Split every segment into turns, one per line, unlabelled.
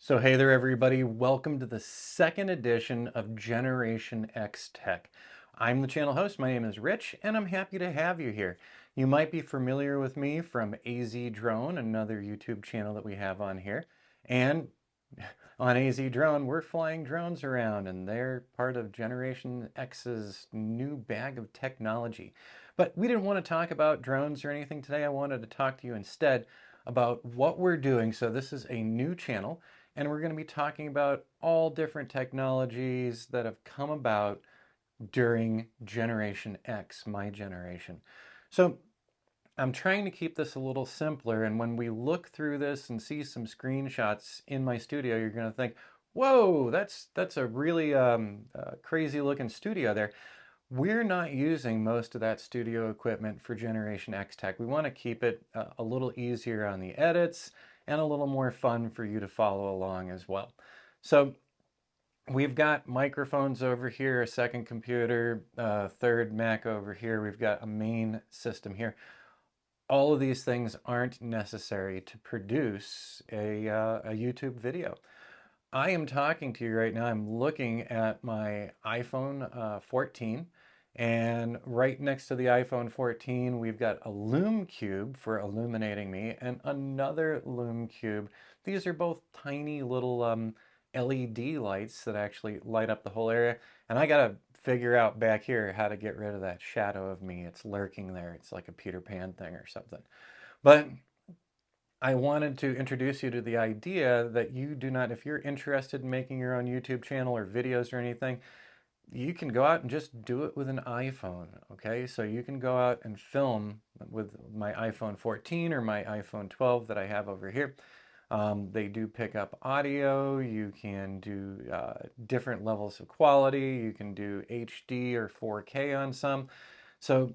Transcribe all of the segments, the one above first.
So hey there everybody, welcome to the second edition of Generation X Tech. I'm the channel host, my name is Rich, and I'm happy to have you here. You might be familiar with me from AZ Drone, another YouTube channel that we have on here. And on AZ Drone, we're flying drones around and they're part of Generation X's new bag of technology. But we didn't want to talk about drones or anything today. I wanted to talk to you instead about what we're doing. So this is a new channel and we're going to be talking about all different technologies that have come about during Generation X, my generation. So I'm trying to keep this a little simpler, and when we look through this and see some screenshots in my studio, you're going to think, whoa, that's a really crazy looking studio there. We're not using most of that studio equipment for Generation X Tech. We want to keep it a little easier on the edits and a little more fun for you to follow along as well. So we've got microphones over here, a second computer, third Mac over here. We've got a main system here. All of these things aren't necessary to produce a YouTube video. I am talking to you right now. I'm looking at my iPhone 14, and right next to the iPhone 14, we've got a Lume Cube for illuminating me and another Lume Cube. These are both tiny little LED lights that actually light up the whole area. And I got to figure out back here how to get rid of that shadow of me. It's lurking there. It's like a Peter Pan thing or something. But I wanted to introduce you to the idea that you do not, if you're interested in making your own YouTube channel or videos or anything, you can go out and just do it with an iPhone, okay? So you can go out and film with my iPhone 14 or my iPhone 12 that I have over here. They do pick up audio. You can do different levels of quality. You can do HD or 4K on some. So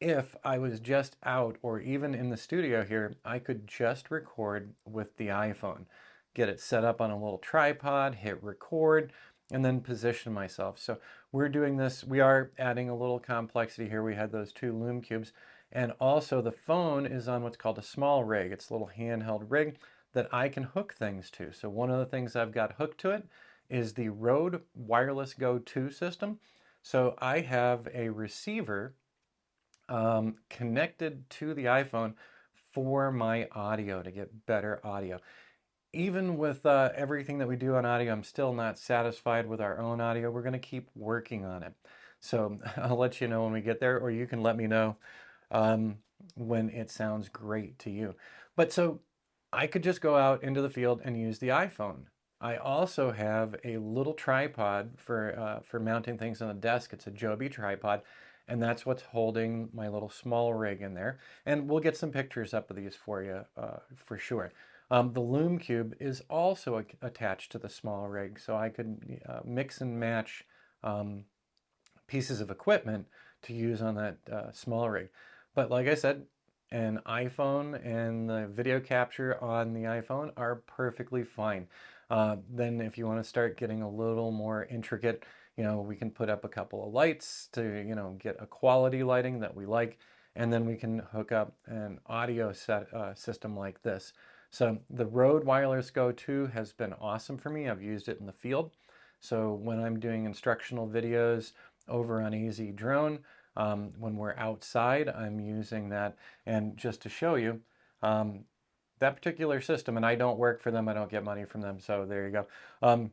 if I was just out or even in the studio here, I could just record with the iPhone, get it set up on a little tripod, hit record, and then position myself. So we're doing this, we are adding a little complexity here. We had those two Lume cubes, and also the phone is on what's called a small rig. It's a little handheld rig that I can hook things to. So one of the things I've got hooked to it is the Rode Wireless Go 2 system. So I have a receiver connected to the iPhone for my audio to get better audio. Even with everything that we do on audio, I'm still not satisfied with our own audio. We're going to keep working on it. So I'll let you know when we get there, or you can let me know when it sounds great to you. But so I could just go out into the field and use the iPhone. I also have a little tripod for mounting things on the desk. It's a Joby Tripod, and that's what's holding my little small rig in there. And we'll get some pictures up of these for you for sure. The Lume Cube is also attached to the small rig, so I could mix and match pieces of equipment to use on that small rig. But like I said, an iPhone and the video capture on the iPhone are perfectly fine. Then if you want to start getting a little more intricate, we can put up a couple of lights to, get a quality lighting that we like, and then we can hook up an audio system like this. So the Rode Wireless Go 2 has been awesome for me. I've used it in the field. So when I'm doing instructional videos over on AZ Drone, when we're outside, I'm using that. And just to show you, that particular system, and I don't work for them, I don't get money from them, so there you go.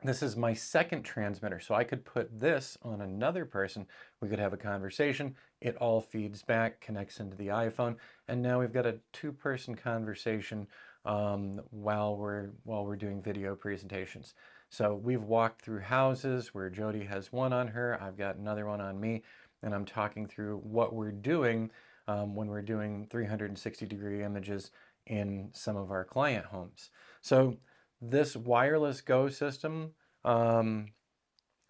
This is my second transmitter, so I could put this on another person. We could have a conversation. It all feeds back, connects into the iPhone, and now we've got a two-person conversation while we're doing video presentations. So we've walked through houses where Jody has one on her, I've got another one on me, and I'm talking through what we're doing when we're doing 360-degree images in some of our client homes. So this Wireless Go system, I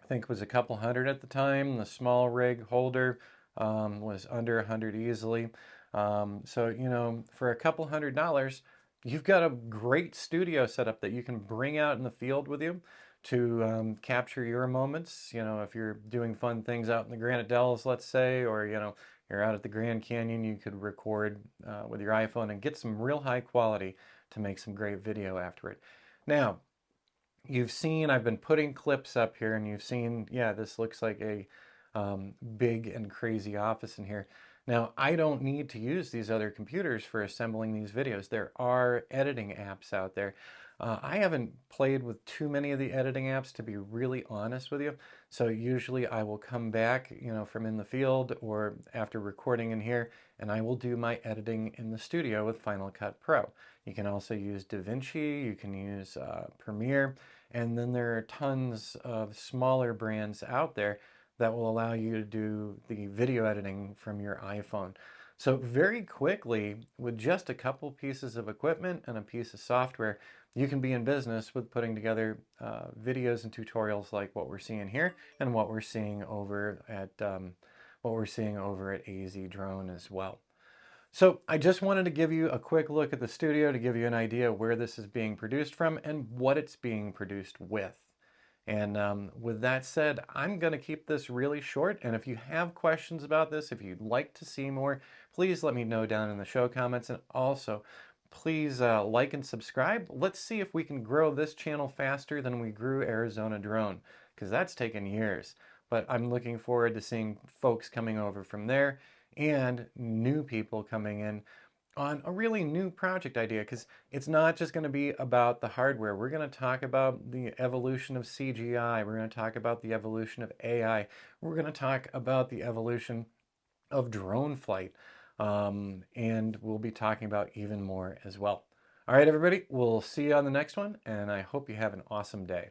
think was a couple hundred at the time. The small rig holder was under 100 easily. So, for a couple $100, you've got a great studio setup that you can bring out in the field with you to capture your moments. If you're doing fun things out in the Granite Dells, let's say, or, you're out at the Grand Canyon, you could record with your iPhone and get some real high quality to make some great video after it. Now, you've seen, I've been putting clips up here and you've seen, yeah, this looks like a big and crazy office in here. Now, I don't need to use these other computers for assembling these videos. There are editing apps out there. I haven't played with too many of the editing apps, to be really honest with you. So usually I will come back, from in the field or after recording in here, and I will do my editing in the studio with Final Cut Pro. You can also use DaVinci, you can use Premiere, and then there are tons of smaller brands out there that will allow you to do the video editing from your iPhone. So very quickly, with just a couple pieces of equipment and a piece of software, you can be in business with putting together videos and tutorials like what we're seeing here and what we're seeing over at AZ Drone as well. So I just wanted to give you a quick look at the studio to give you an idea where this is being produced from and what it's being produced with. And with that said, I'm going to keep this really short. And if you have questions about this, if you'd like to see more, please let me know down in the show comments. And also, please like and subscribe. Let's see if we can grow this channel faster than we grew Arizona Drone, because that's taken years. But I'm looking forward to seeing folks coming over from there and new people coming in on a really new project idea, because it's not just going to be about the hardware. We're going to talk about the evolution of CGI. We're going to talk about the evolution of AI. We're going to talk about the evolution of drone flight. And we'll be talking about even more as well. All right, everybody, we'll see you on the next one, and I hope you have an awesome day.